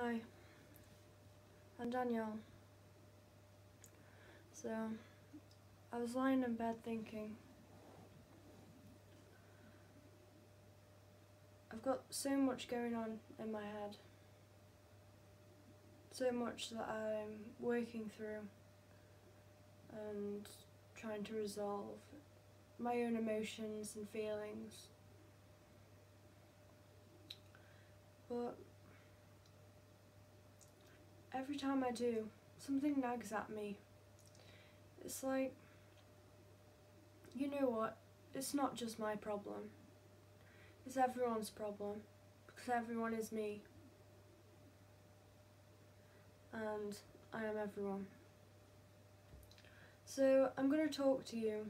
Hi, I'm Danielle. So, I was lying in bed thinking, I've got so much going on in my head, so much that I'm working through and trying to resolve my own emotions and feelings. But every time I do, something nags at me. It's like, you know what, it's not just my problem. It's everyone's problem, because everyone is me. And I am everyone. So I'm going to talk to you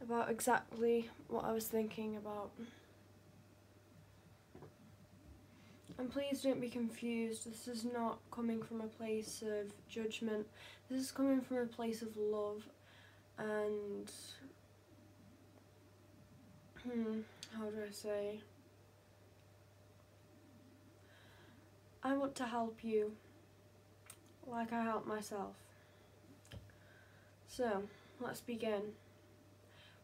about exactly what I was thinking about. And please don't be confused, this is not coming from a place of judgment, this is coming from a place of love and, how do I say? I want to help you like I help myself. So, let's begin.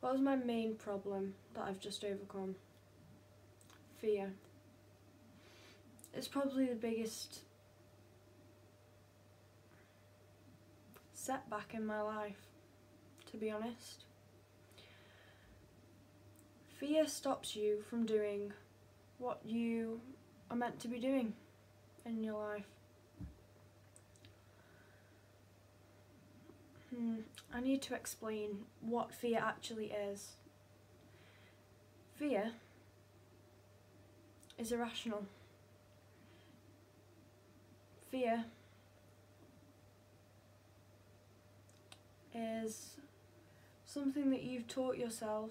What was my main problem that I've just overcome? Fear. It's probably the biggest setback in my life, to be honest. Fear stops you from doing what you are meant to be doing in your life. I need to explain what fear actually is. Fear is irrational. Fear is something that you've taught yourself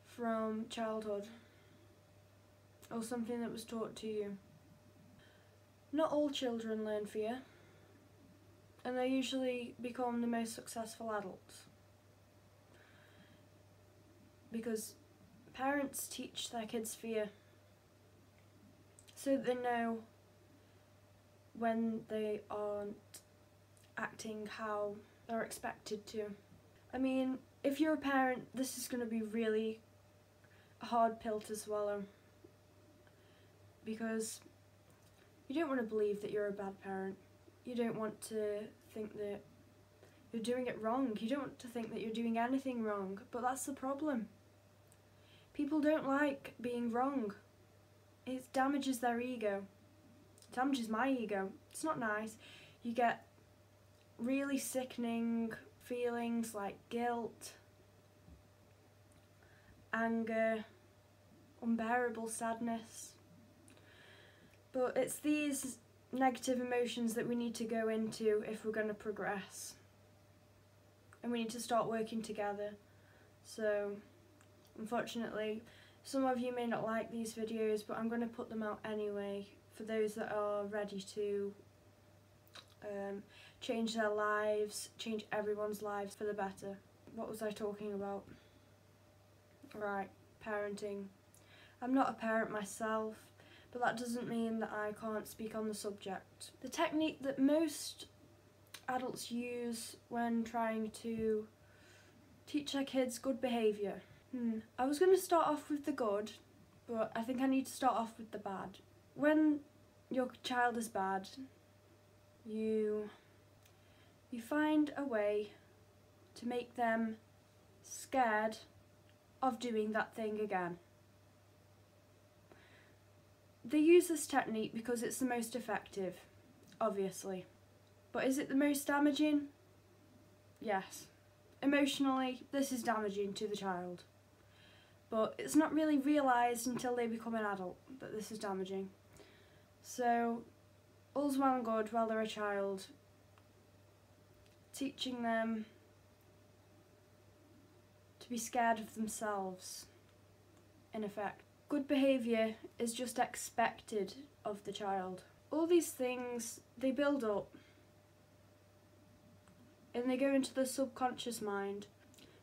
from childhood, or something that was taught to you. Not all children learn fear, and they usually become the most successful adults, because parents teach their kids fear so that they know when they aren't acting how they're expected to. I mean, if you're a parent, this is going to be really a hard pill to swallow, because you don't want to believe that you're a bad parent. You don't want to think that you're doing it wrong. You don't want to think that you're doing anything wrong, but that's the problem. People don't like being wrong. It damages their ego. It damages my ego. It's not nice. You get really sickening feelings like guilt, anger, unbearable sadness. But it's these negative emotions that we need to go into if we're going to progress. And we need to start working together. So, unfortunately, some of you may not like these videos, but I'm going to put them out anyway for those that are ready to change their lives, change everyone's lives for the better. What was I talking about? Right, parenting. I'm not a parent myself, but that doesn't mean that I can't speak on the subject. The technique that most adults use when trying to teach their kids good behaviour. I was going to start off with the good, but I think I need to start off with the bad. When your child is bad, you find a way to make them scared of doing that thing again. They use this technique because it's the most effective, obviously. But is it the most damaging? Yes. Emotionally, this is damaging to the child. But it's not really realised until they become an adult that this is damaging. So, all's well and good while they're a child, teaching them to be scared of themselves, in effect. Good behaviour is just expected of the child. All these things, they build up and they go into the subconscious mind,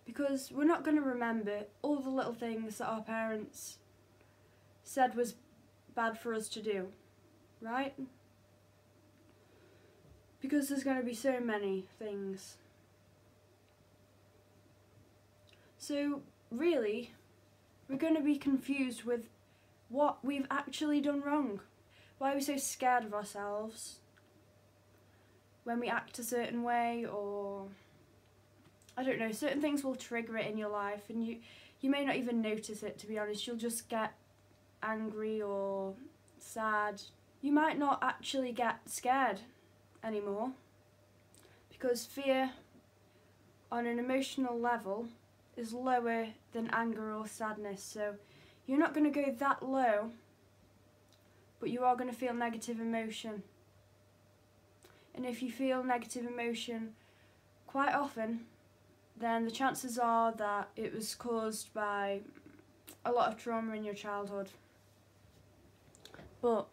because we're not going to remember all the little things that our parents said was bad for us to do. right? Because there's going to be so many things. So really, we're going to be confused with what we've actually done wrong. Why are we so scared of ourselves when we act a certain way, or I don't know, certain things will trigger it in your life and you may not even notice it, to be honest. You'll just get angry or sad. You might not actually get scared anymore, because fear on an emotional level is lower than anger or sadness. So you're not going to go that low, but you are going to feel negative emotion. And if you feel negative emotion quite often, then the chances are that it was caused by a lot of trauma in your childhood. But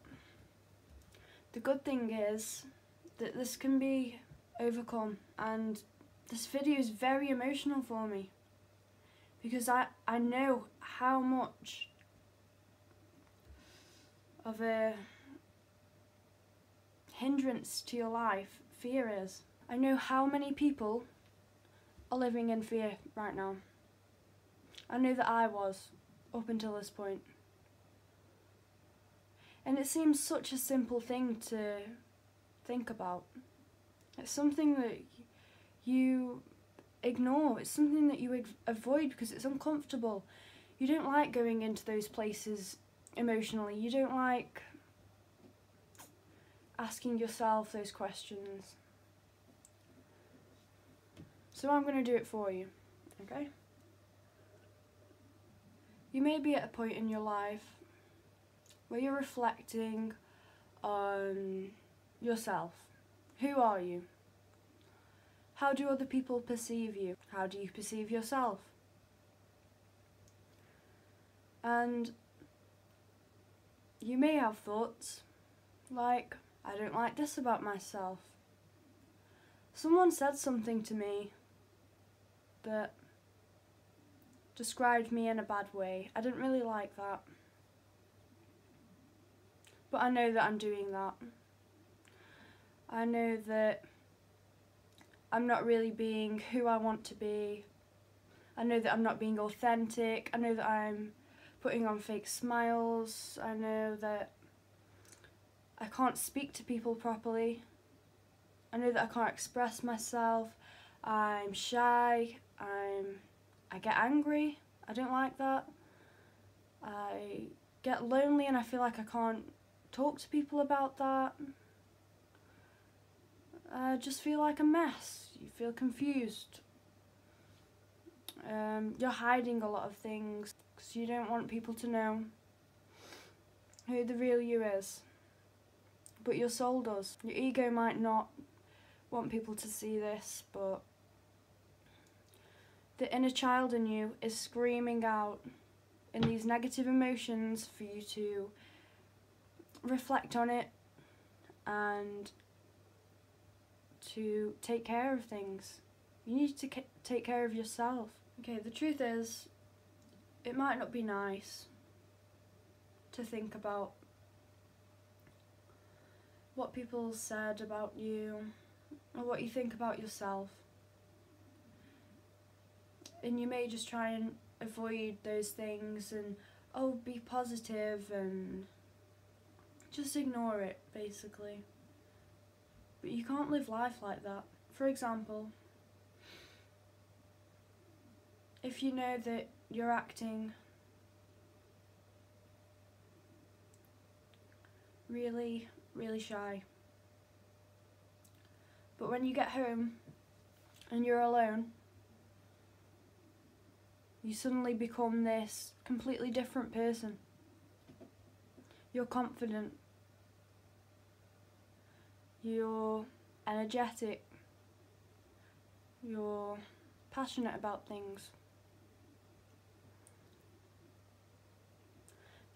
the good thing is that this can be overcome, and this video is very emotional for me, because I know how much of a hindrance to your life fear is. I know how many people are living in fear right now. I know that I was up until this point. And it seems such a simple thing to think about. It's something that you ignore. It's something that you avoid because it's uncomfortable. You don't like going into those places emotionally. You don't like asking yourself those questions. So I'm going to do it for you, okay? You may be at a point in your life where you're reflecting on yourself. Who are you? How do other people perceive you? How do you perceive yourself? And you may have thoughts like, I don't like this about myself. Someone said something to me that described me in a bad way. I didn't really like that. But I know that I'm doing that. I know that I'm not really being who I want to be. I know that I'm not being authentic. I know that I'm putting on fake smiles. I know that I can't speak to people properly. I know that I can't express myself. I'm shy. I get angry. I don't like that. I get lonely and I feel like I can't talk to people about that. I just feel like a mess. You feel confused. You're hiding a lot of things because you don't want people to know who the real you is. But your soul does. Your ego might not want people to see this, but the inner child in you is screaming out in these negative emotions for you to reflect on it and to take care of things. You need to take care of yourself. Okay, the truth is, it might not be nice to think about what people said about you or what you think about yourself. And you may just try and avoid those things and, oh, be positive and just ignore it, basically. But you can't live life like that. For example, if you know that you're acting really, really shy, but when you get home and you're alone, you suddenly become this completely different person. You're confident. You're energetic. You're passionate about things.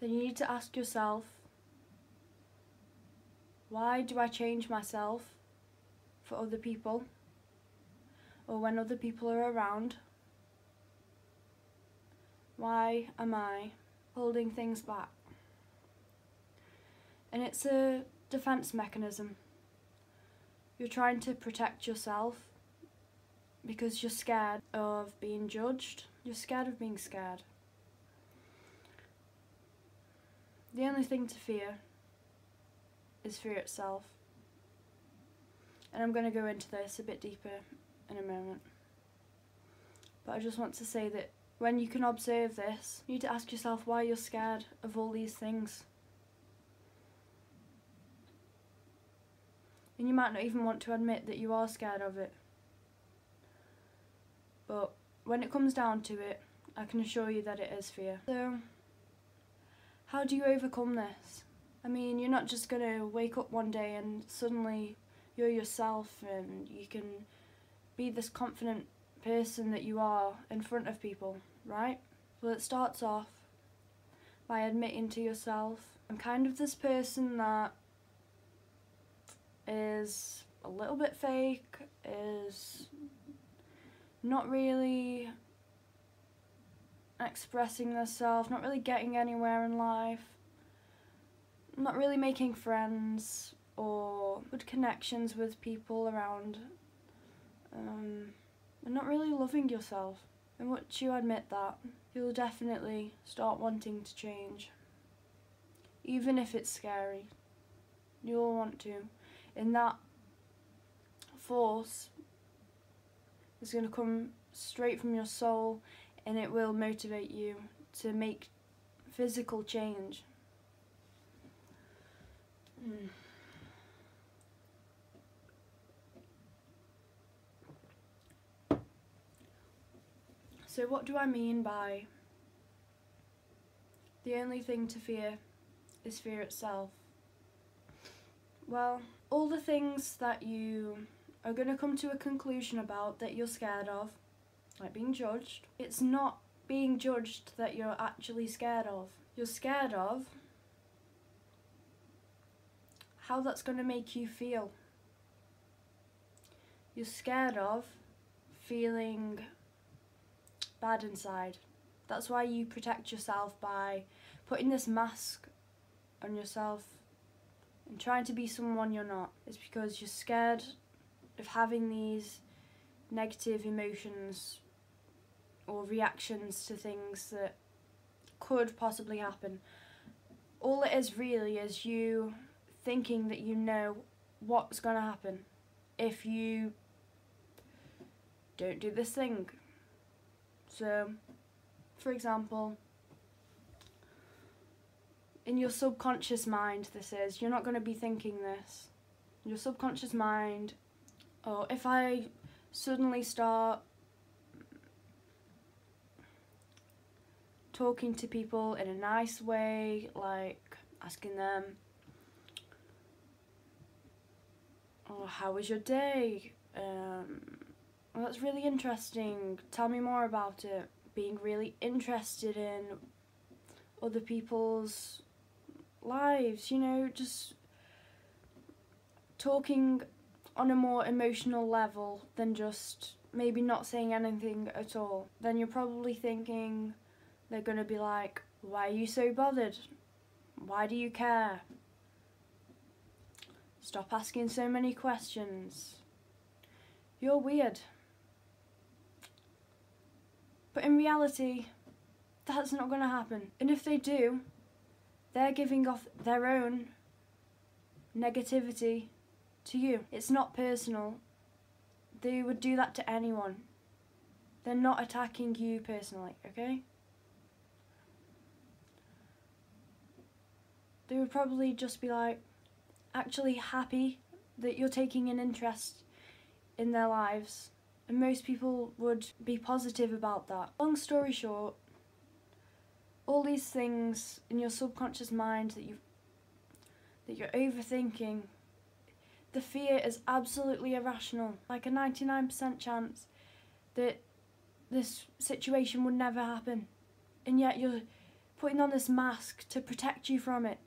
Then you need to ask yourself, why do I change myself for other people or when other people are around? Why am I holding things back? And it's a defense mechanism. You're trying to protect yourself because you're scared of being judged. You're scared of being scared. The only thing to fear is fear itself. And I'm going to go into this a bit deeper in a moment. But I just want to say that when you can observe this, you need to ask yourself why you're scared of all these things. And you might not even want to admit that you are scared of it. But when it comes down to it, I can assure you that it is fear. So, how do you overcome this? I mean, you're not just going to wake up one day and suddenly you're yourself and you can be this confident person that you are in front of people, right? Well, it starts off by admitting to yourself, I'm kind of this person that is a little bit fake, is not really expressing themselves, not really getting anywhere in life, not really making friends or good connections with people around, and not really loving yourself. And once you admit that, you'll definitely start wanting to change. Even if it's scary, you'll want to. And that force is going to come straight from your soul, and it will motivate you to make physical change. So what do I mean by the only thing to fear is fear itself? Well, all the things that you are going to come to a conclusion about that you're scared of, like being judged, it's not being judged that you're actually scared of. You're scared of how that's going to make you feel. You're scared of feeling bad inside. That's why you protect yourself by putting this mask on yourself and trying to be someone you're not. It's because you're scared of having these negative emotions or reactions to things that could possibly happen. All it is really is you thinking that you know what's going to happen if you don't do this thing. So, for example, in your subconscious mind, you're not going to be thinking this. In your subconscious mind, oh, if I suddenly start talking to people in a nice way, like asking them, oh, how was your day? Well, that's really interesting. Tell me more about it. Being really interested in other people's lives, you know, just talking on a more emotional level than just maybe not saying anything at all. Then you're probably thinking they're going to be like, why are you so bothered? Why do you care? Stop asking so many questions. You're weird. But in reality, that's not going to happen. And if they do, they're giving off their own negativity to you. It's not personal. They would do that to anyone. They're not attacking you personally, okay? They would probably just be like, actually happy that you're taking an interest in their lives. And most people would be positive about that. Long story short, all these things in your subconscious mind that you're overthinking, the fear is absolutely irrational. Like a 99% chance that this situation would never happen. And yet you're putting on this mask to protect you from it.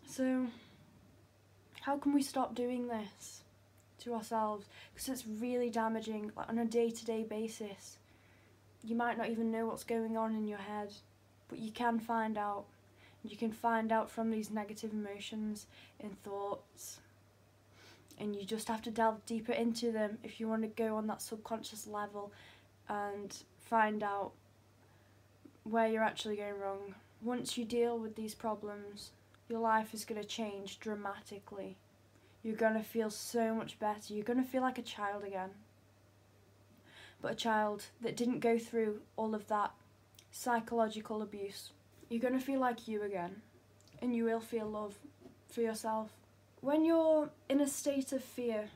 So, how can we stop doing this to ourselves? Because it's really damaging, like on a day-to-day basis. You might not even know what's going on in your head, but you can find out. You can find out from these negative emotions and thoughts, and you just have to delve deeper into them if you want to go on that subconscious level and find out where you're actually going wrong. Once you deal with these problems, your life is going to change dramatically. You're going to feel so much better. You're going to feel like a child again. But a child that didn't go through all of that psychological abuse. You're going to feel like you again. And you will feel love for yourself. When you're in a state of fear,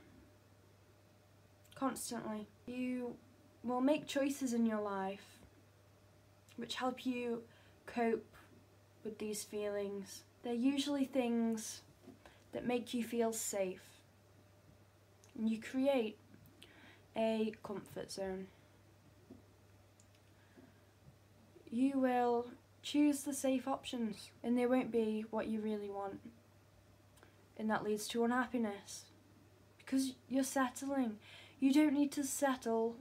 constantly, you will make choices in your life which help you cope with these feelings. They're usually things that make you feel safe. And you create a comfort zone. You will choose the safe options, and they won't be what you really want. And that leads to unhappiness, because you're settling. You don't need to settle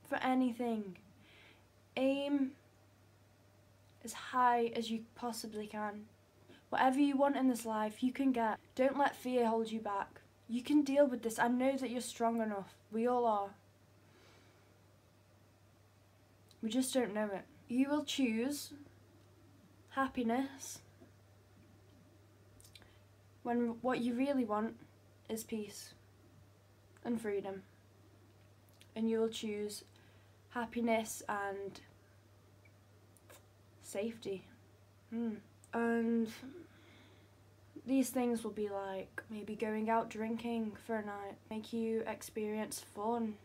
for anything. Aim as high as you possibly can. Whatever you want in this life, you can get. Don't let fear hold you back. You can deal with this. I know that you're strong enough. We all are. We just don't know it. You will choose happiness when what you really want is peace and freedom. And you will choose happiness and safety. And these things will be like maybe going out drinking for a night, make you experience fun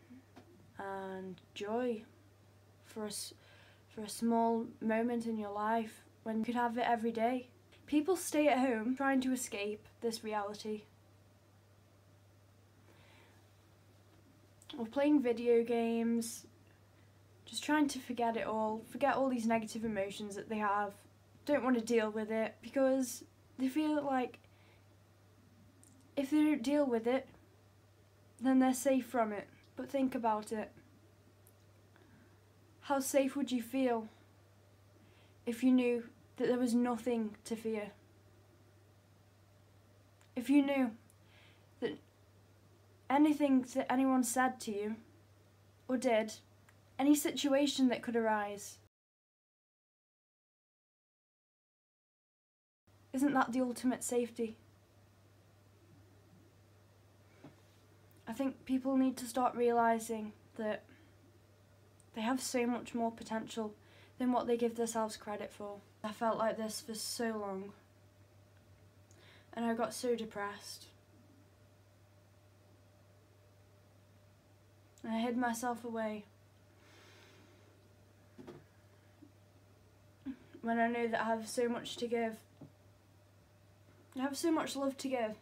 and joy for a small moment in your life when you could have it every day. People stay at home trying to escape this reality. Or playing video games, just trying to forget it all, forget all these negative emotions that they have, don't want to deal with it because they feel like if they don't deal with it, then they're safe from it. But think about it. How safe would you feel if you knew that there was nothing to fear? If you knew that anything that anyone said to you or did, any situation that could arise, isn't that the ultimate safety? I think people need to start realising that they have so much more potential than what they give themselves credit for. I felt like this for so long, and I got so depressed. And I hid myself away when I knew that I have so much to give. I have so much love to give.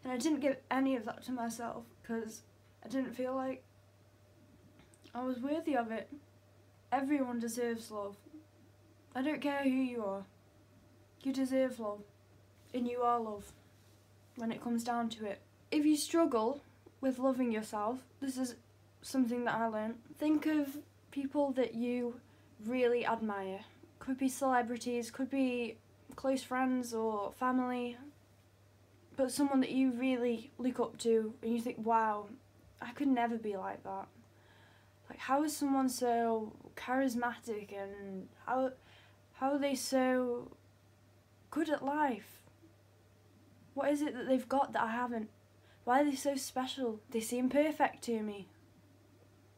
And I didn't give any of that to myself because I didn't feel like I was worthy of it. Everyone deserves love. I don't care who you are. You deserve love. And you are love when it comes down to it. If you struggle with loving yourself, this is something that I learned. Think of people that you really admire. Could be celebrities, could be close friends or family, but someone that you really look up to and you think, wow, I could never be like that. Like, how is someone so charismatic and how are they so good at life? What is it that they've got that I haven't? Why are they so special? They seem perfect to me.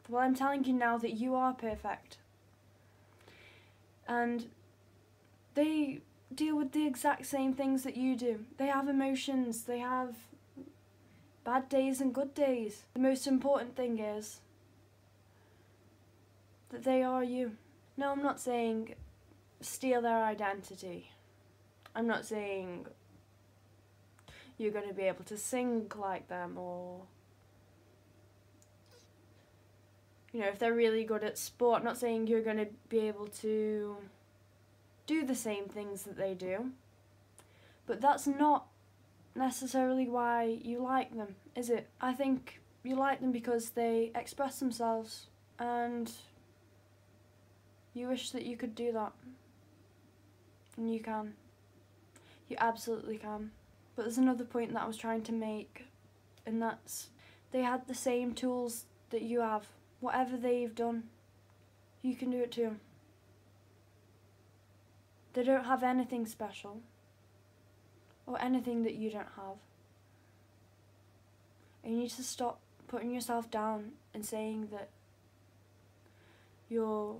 Well, I'm telling you now that you are perfect. And they deal with the exact same things that you do. They have emotions, they have bad days and good days. The most important thing is that they are you. No, I'm not saying steal their identity. I'm not saying you're going to be able to sing like them, or, you know, if they're really good at sport, I'm not saying you're going to be able to do the same things that they do. But that's not necessarily why you like them, is it? I think you like them because they express themselves and you wish that you could do that. And you can. You absolutely can. But there's another point that I was trying to make, and that's they had the same tools that you have. Whatever they've done, you can do it too. They don't have anything special or anything that you don't have. And you need to stop putting yourself down and saying that you're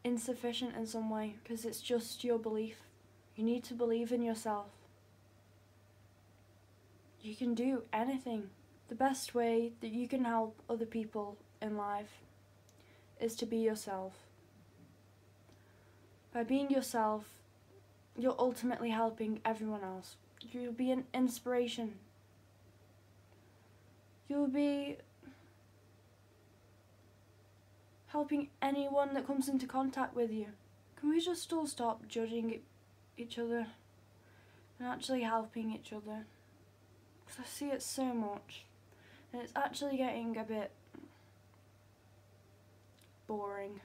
insufficient in some way, because it's just your belief. You need to believe in yourself. You can do anything. The best way that you can help other people in life is to be yourself. By being yourself, you're ultimately helping everyone else. You'll be an inspiration. You'll be helping anyone that comes into contact with you. Can we just all stop judging each other and actually helping each other? Because I see it so much, and it's actually getting a bit boring.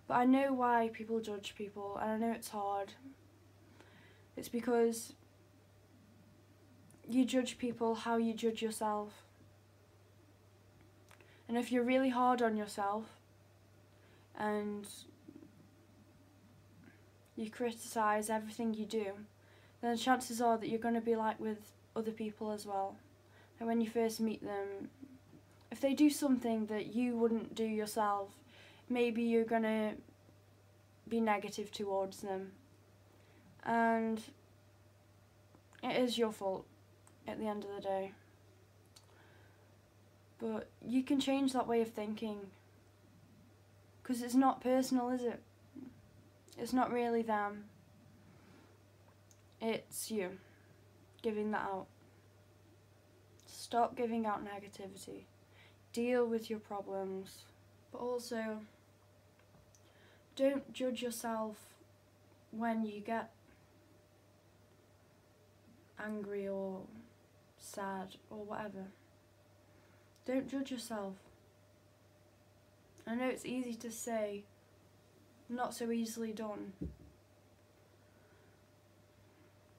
But I know why people judge people, and I know it's hard. It's because you judge people how you judge yourself. And if you're really hard on yourself and you criticise everything you do, then the chances are that you're going to be like with other people as well. And when you first meet them, if they do something that you wouldn't do yourself, maybe you're going to be negative towards them. And it is your fault at the end of the day. But you can change that way of thinking, because it's not personal, is it? It's not really them. It's you giving that out. Stop giving out negativity. Deal with your problems. But also, don't judge yourself when you get angry or sad or whatever. Don't judge yourself. I know it's easy to say, not so easily done.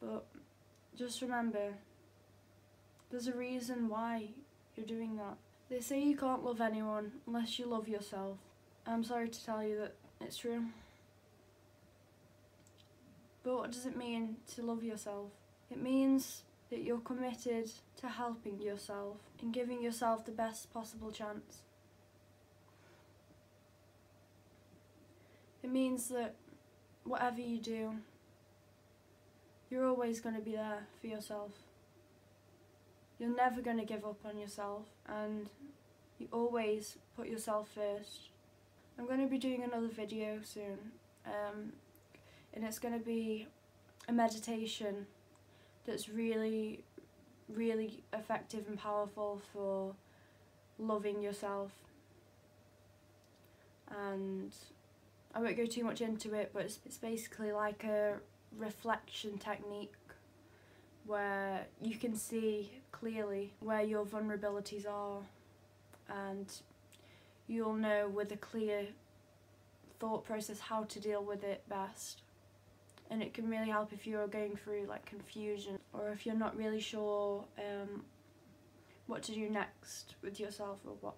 But just remember, there's a reason why you're doing that. They say you can't love anyone unless you love yourself. I'm sorry to tell you that it's true. But what does it mean to love yourself? It means that you're committed to helping yourself and giving yourself the best possible chance. It means that whatever you do, you're always going to be there for yourself. You're never going to give up on yourself, and you always put yourself first. I'm going to be doing another video soon, and it's going to be a meditation that's really, really effective and powerful for loving yourself. And I won't go too much into it, but it's basically like a reflection technique where you can see clearly where your vulnerabilities are, and you'll know with a clear thought process how to deal with it best. And it can really help if you're going through like confusion, or if you're not really sure what to do next with yourself, or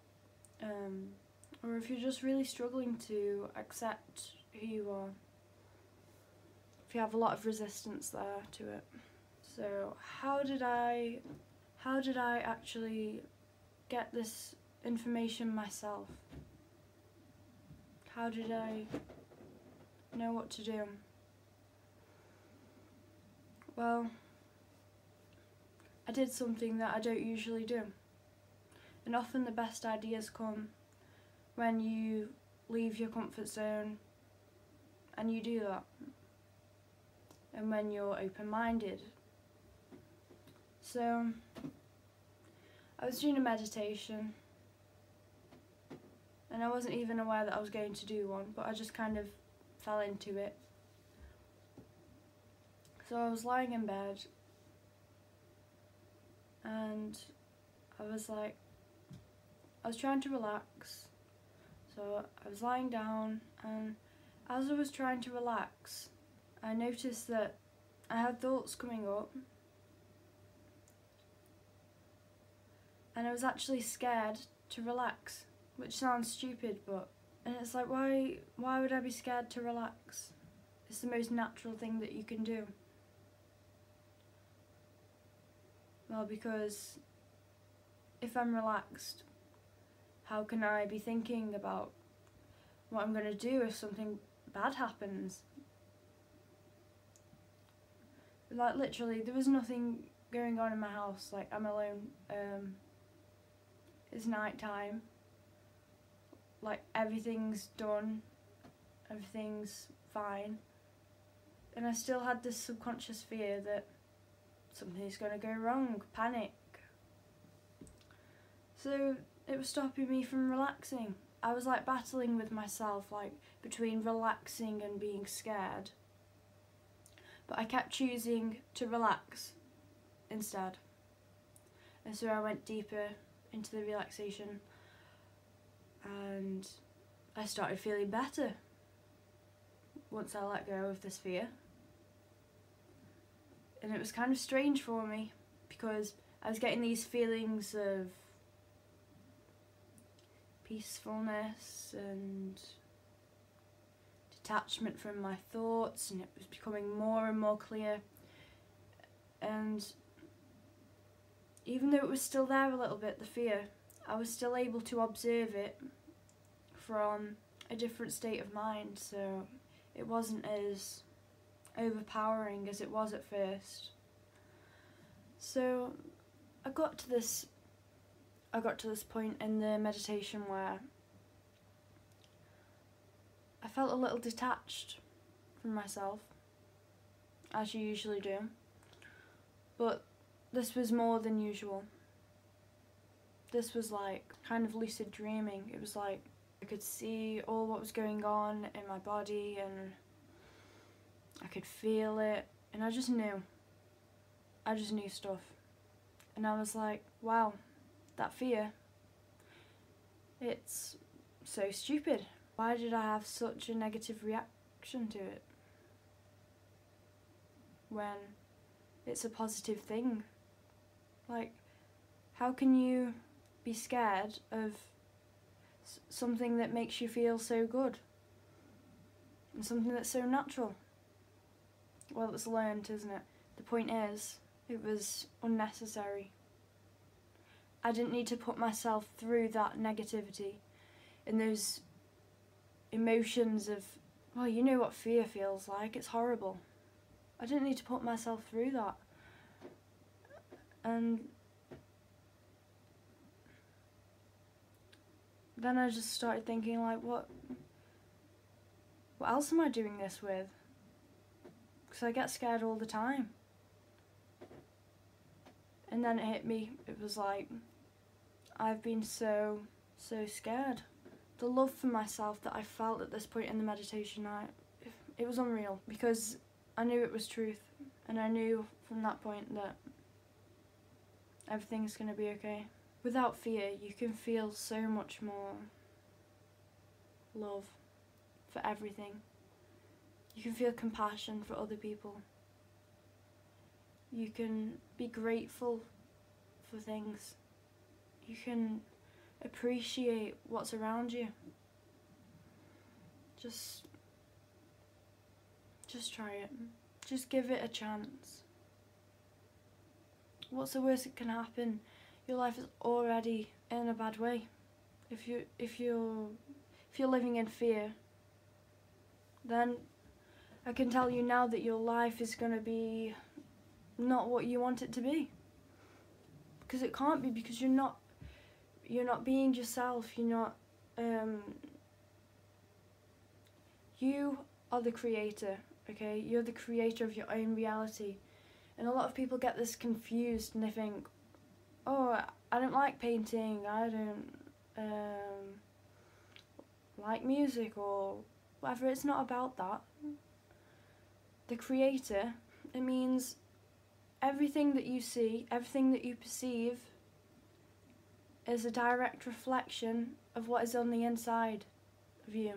if you're just really struggling to accept who you are, if you have a lot of resistance there to it. So how did I actually get this information myself? How did I know what to do? Well, I did something that I don't usually do. And often the best ideas come when you leave your comfort zone and you do that. And when you're open-minded. So, I was doing a meditation, and I wasn't even aware that I was going to do one, but I just kind of fell into it. So I was lying in bed, and I was trying to relax. So I was lying down, and As I was trying to relax, I noticed that I had thoughts coming up, and I was actually scared to relax, which sounds stupid, and it's like, why would I be scared to relax? It's the most natural thing that you can do. Well, because if I'm relaxed, how can I be thinking about what I'm going to do if something bad happens? Like, literally, there was nothing going on in my house. Like, I'm alone. It's night time. Like, everything's done. Everything's fine. And I still had this subconscious fear that something's going to go wrong. Panic. So it was stopping me from relaxing. I was like battling with myself, like between relaxing and being scared. But I kept choosing to relax instead. And so I went deeper into the relaxation and I started feeling better once I let go of this fear. And it was kind of strange for me because I was getting these feelings of peacefulness and detachment from my thoughts, and it was becoming more and more clear. And even though it was still there a little bit, the fear, I was still able to observe it from a different state of mind, so it wasn't as overpowering as it was at first. So I got to this point in the meditation where I felt a little detached from myself, as you usually do, but this was more than usual. This was like kind of lucid dreaming. It was like I could see all what was going on in my body and I could feel it, and I just knew stuff. And I was like, wow, that fear, it's so stupid. Why did I have such a negative reaction to it when it's a positive thing? Like, how can you be scared of something that makes you feel so good and something that's so natural? Well, it's learned, isn't it? The point is, it was unnecessary. I didn't need to put myself through that negativity and those emotions of, well, you know what fear feels like, it's horrible. I didn't need to put myself through that. And then I just started thinking, like, what else am I doing this with? Because I get scared all the time. And then it hit me, it was like, I've been so scared. The love for myself that I felt at this point in the meditation, it was unreal, because I knew it was truth, and I knew from that point that everything's going to be okay. Without fear, you can feel so much more love for everything. You can feel compassion for other people. You can be grateful for things. You can appreciate what's around you. Just try it. Just give it a chance. What's the worst that can happen? Your life is already in a bad way. If you're living in fear, then I can tell you now that your life is going to be not what you want it to be. Because it can't be, because you're not being yourself. You're not you are the creator, okay? You're the creator of your own reality. And a lot of people get this confused and they think, oh, I don't like painting, I don't like music or whatever. It's not about that. The creator, it means everything that you see, everything that you perceive is a direct reflection of what is on the inside of you.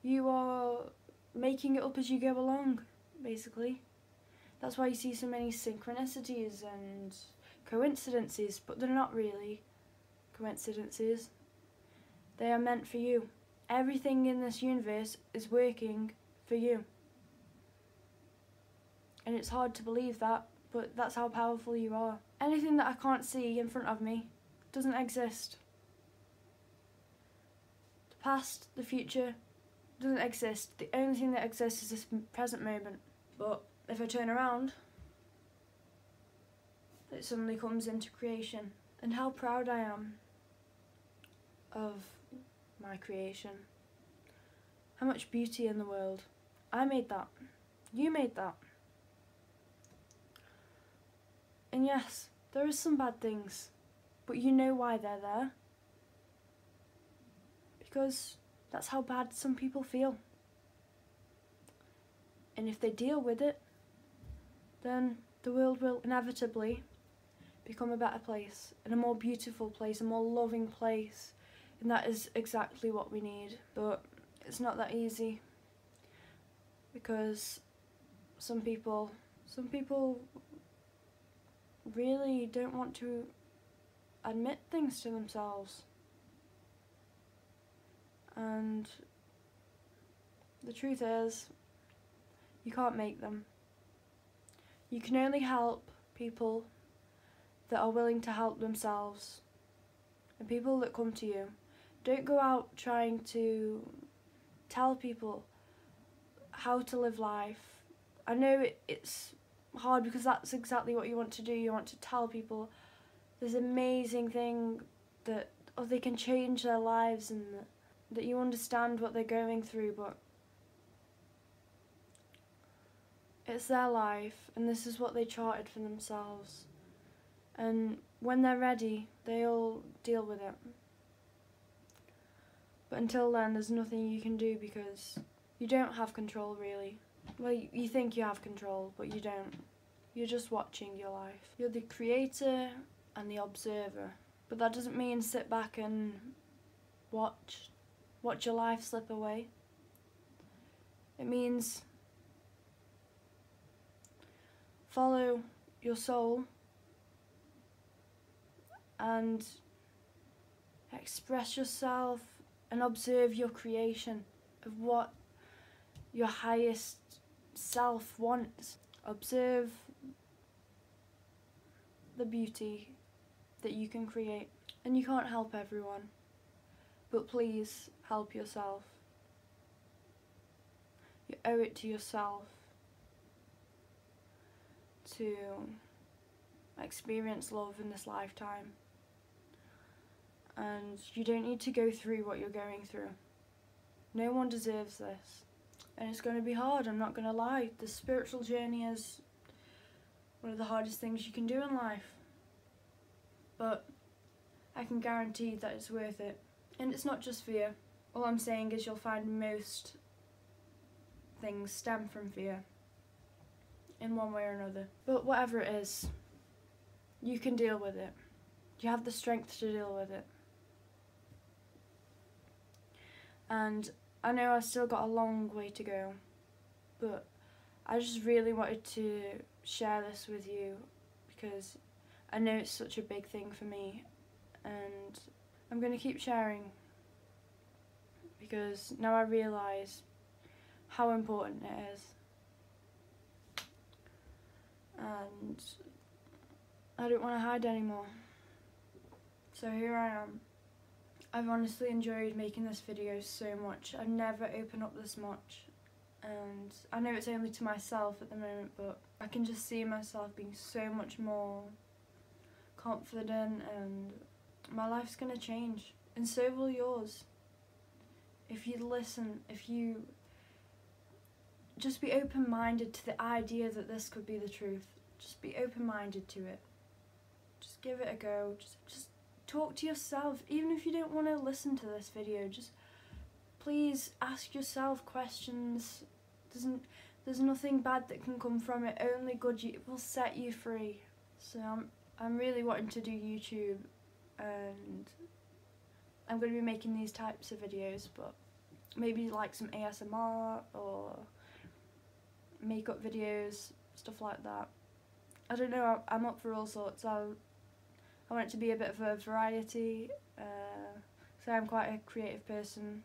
You are making it up as you go along, basically. That's why you see so many synchronicities and coincidences, but they're not really coincidences. They are meant for you. Everything in this universe is working for you. And it's hard to believe that, but that's how powerful you are. Anything that I can't see in front of me doesn't exist. The past, the future, doesn't exist. The only thing that exists is this present moment. But if I turn around, it suddenly comes into creation. And how proud I am of my creation. How much beauty in the world. I made that. You made that. And yes, there are some bad things, but you know why they're there. Because that's how bad some people feel. And if they deal with it, then the world will inevitably become a better place, and a more beautiful place, a more loving place. And that is exactly what we need. But it's not that easy, because some people really don't want to admit things to themselves. And the truth is, you can't make them. You can only help people that are willing to help themselves. And people that come to you. Don't go out trying to tell people how to live life. I know it's hard, because that's exactly what you want to do. You want to tell people this amazing thing that they can change their lives, and that you understand what they're going through, but it's their life, and this is what they charted for themselves. And when they're ready, they'll deal with it. But until then, there's nothing you can do, because you don't have control, really. Well, you think you have control, but you don't. You're just watching your life. You're the creator and the observer. But that doesn't mean sit back and watch your life slip away. It means follow your soul and express yourself and observe your creation of what your highest self wants. Observe the beauty that you can create. And you can't help everyone, but please help yourself. You owe it to yourself to experience love in this lifetime. And you don't need to go through what you're going through. No one deserves this. And it's going to be hard, I'm not going to lie. The spiritual journey is one of the hardest things you can do in life. But I can guarantee that it's worth it. And it's not just fear. All I'm saying is you'll find most things stem from fear, in one way or another. But whatever it is, you can deal with it. You have the strength to deal with it. And I know I've still got a long way to go, but I just really wanted to share this with you, because I know it's such a big thing for me, and I'm going to keep sharing, because now I realise how important it is. And I don't want to hide anymore. So here I am. I've honestly enjoyed making this video so much. I've never opened up this much. And I know it's only to myself at the moment, but I can just see myself being so much more confident, and my life's going to change. And so will yours. If you listen, if you just be open-minded to the idea that this could be the truth. Just be open-minded to it. Just give it a go. Just talk to yourself. Even if you don't want to listen to this video, just please ask yourself questions. There's nothing bad that can come from it, only good. It will set you free. So I'm really wanting to do YouTube, and I'm going to be making these types of videos, but maybe like some ASMR or makeup videos, stuff like that. I don't know, I'm up for all sorts. I want it to be a bit of a variety, so I'm quite a creative person,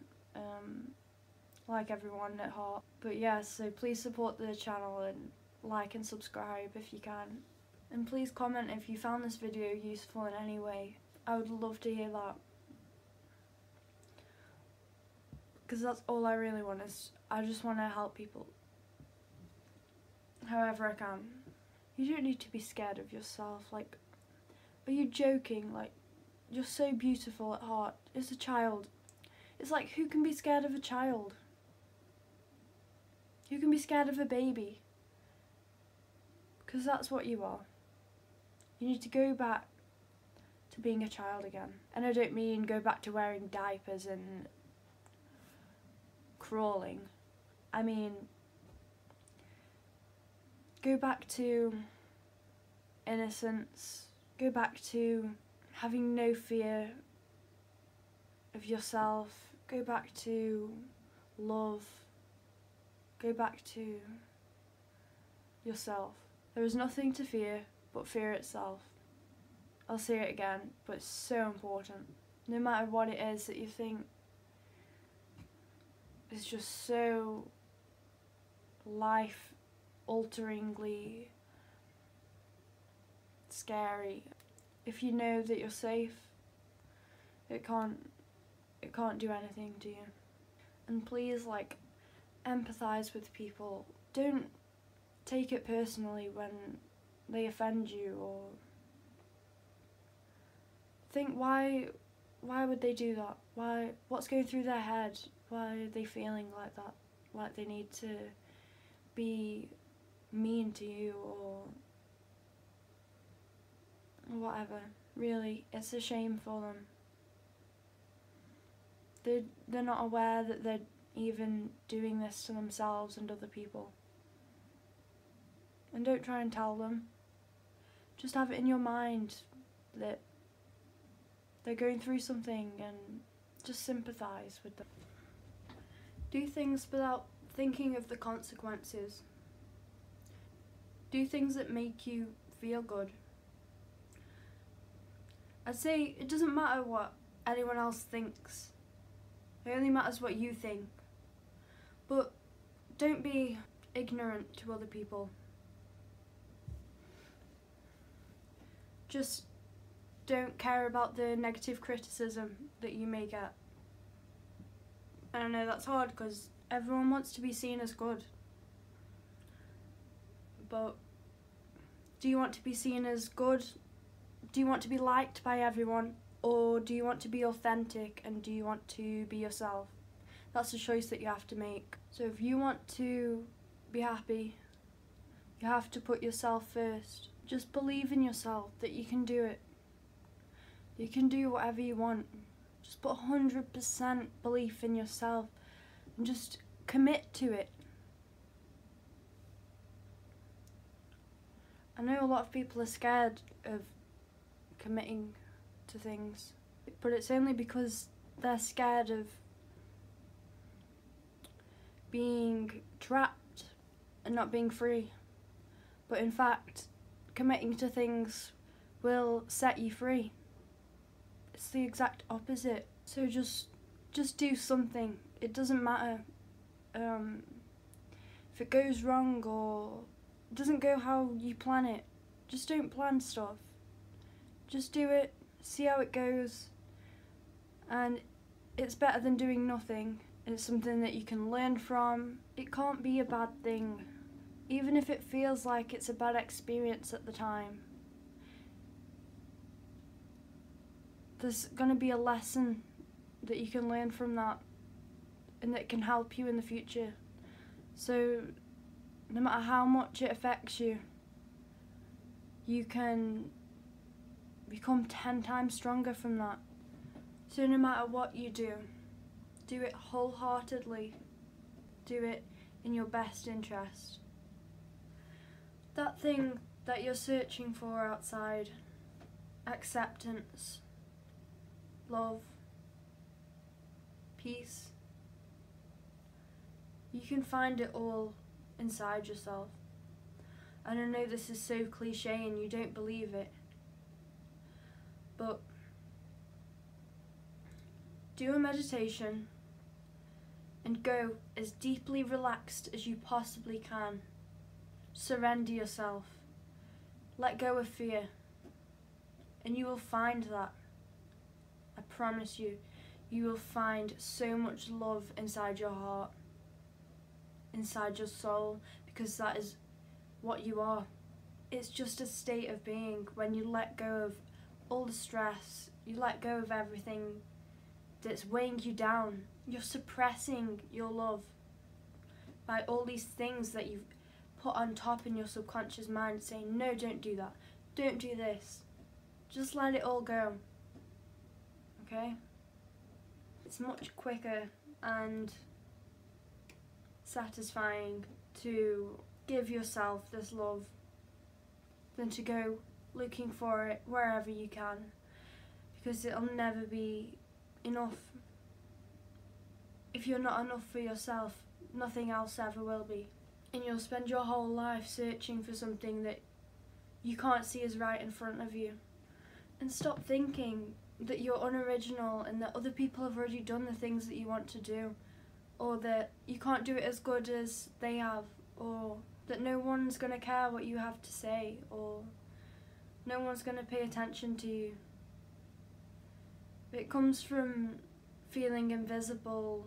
like everyone at heart. But yeah, so please support the channel and like and subscribe if you can. And please comment if you found this video useful in any way. I would love to hear that. Because that's all I really want, is I just want to help people however I can. You don't need to be scared of yourself. Like, are you joking? Like, you're so beautiful at heart. As a child. It's like, who can be scared of a child? Who can be scared of a baby? Because that's what you are. You need to go back to being a child again. And I don't mean go back to wearing diapers and crawling. I mean, go back to innocence. Go back to having no fear of yourself. Go back to love. Go back to yourself. There is nothing to fear but fear itself. I'll say it again, but it's so important. No matter what it is that you think is just so life-alteringly scary, if you know that you're safe, it can't do anything to you. And please, like, empathize with people. Don't take it personally when they offend you, or think why would they do that? What's going through their head? Why are they feeling like that? Like they need to be mean to you or whatever. Really, it's a shame for them. They're not aware that they're even doing this to themselves and other people. And don't try and tell them. Just have it in your mind that they're going through something and just sympathise with them. Do things without thinking of the consequences. Do things that make you feel good. I'd say it doesn't matter what anyone else thinks. It only matters what you think. But don't be ignorant to other people. Just don't care about the negative criticism that you may get. And I know that's hard because everyone wants to be seen as good. But do you want to be seen as good? Do you want to be liked by everyone? Or do you want to be authentic and do you want to be yourself? That's a choice that you have to make. So if you want to be happy, you have to put yourself first. Just believe in yourself that you can do it. You can do whatever you want. Just put 100% belief in yourself and just commit to it. I know a lot of people are scared of committing to things, but it's only because they're scared of being trapped and not being free. But in fact, committing to things will set you free. It's the exact opposite. So just do something. It doesn't matter if it goes wrong or doesn't go how you plan it. Just don't plan stuff. Just do it, see how it goes, and it's better than doing nothing. It's something that you can learn from. It can't be a bad thing, even if it feels like it's a bad experience at the time. There's gonna be a lesson that you can learn from that and that can help you in the future. So no matter how much it affects you, you can become 10 times stronger from that. So no matter what you do it wholeheartedly. Do it in your best interest. That thing that you're searching for outside, acceptance, love, peace, You can find it all inside yourself. And I know this is so cliche and you don't believe it, but do a meditation and go as deeply relaxed as you possibly can. Surrender yourself. Let go of fear. And you will find that. I promise you, you will find so much love inside your heart, inside your soul, because that is what you are. It's just a state of being when you let go of all the stress, you let go of everything that's weighing you down. You're suppressing your love by all these things that you've put on top in your subconscious mind, saying, no, don't do that, don't do this. Just let it all go, okay? It's much quicker and satisfying to give yourself this love than to go looking for it wherever you can, because it'll never be enough. If you're not enough for yourself, nothing else ever will be. And you'll spend your whole life searching for something that you can't see is right in front of you. And stop thinking that you're unoriginal and that other people have already done the things that you want to do, or that you can't do it as good as they have, or that no one's going to care what you have to say, or no one's going to pay attention to you. It comes from feeling invisible,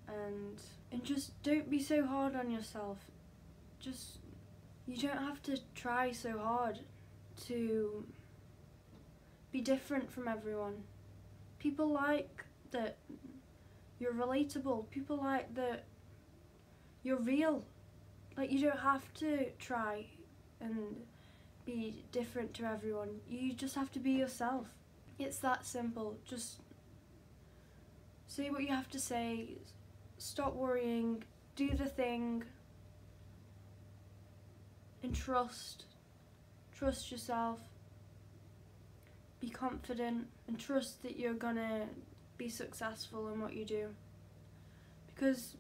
and just don't be so hard on yourself. Just, you don't have to try so hard to be different from everyone. People like that you're relatable. People like that you're real. Like, you don't have to try and be different to everyone. You just have to be yourself. It's that simple. Just say what you have to say. Stop worrying. Do the thing. And trust. Trust yourself. Be confident and trust that you're gonna be successful in what you do. Because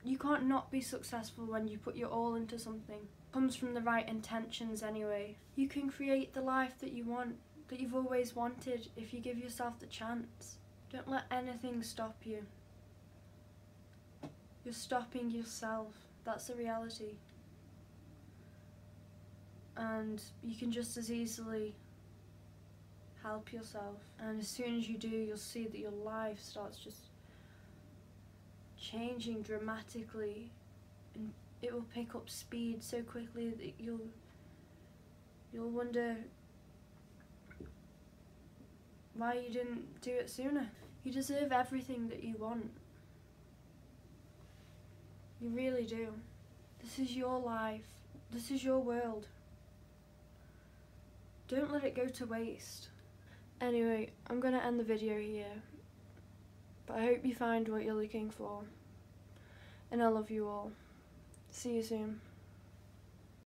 you can't not be successful when you put your all into something. It comes from the right intentions anyway. You can create the life that you want, that you've always wanted, if you give yourself the chance. Don't let anything stop you. You're stopping yourself. That's the reality. And you can just as easily help yourself. And as soon as you do, you'll see that your life starts just changing dramatically, and it will pick up speed so quickly that you'll wonder why you didn't do it sooner. You deserve everything that you want. You really do. This is your life. This is your world. Don't let it go to waste. Anyway, I'm gonna end the video here, but I hope you find what you're looking for, and I love you all. See you soon.